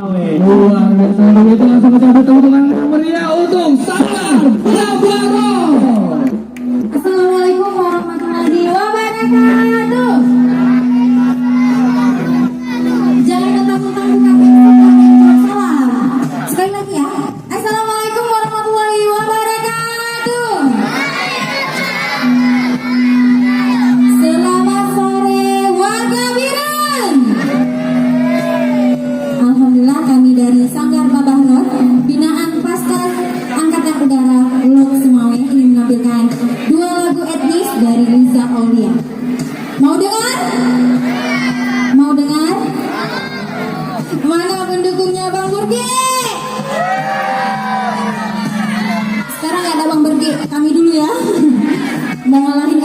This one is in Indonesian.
Luar biasa, begitu langsung kita bertemu dengan meriah untuk Sanggar Navarro. Assalamualaikum warahmatullahi wabarakatuh. Jangan mentang-mentang bukan salah. Sekali lagi ya. Assalamualaikum warahmatullahi wabarakatuh. Selamat sore warga Biren. Alhamdulillah kami dari Sanggar Babahrod binaan Paskes Angkatan Udara Lok Sumawe ingin menampilkan dua lagu etnis dari Liza Aulia. Mau dengar? Mau dengar? Mana pendukungnya Bang Burgi? Sekarang ada Bang Burgi, kami dulu ya. Mau ngalahin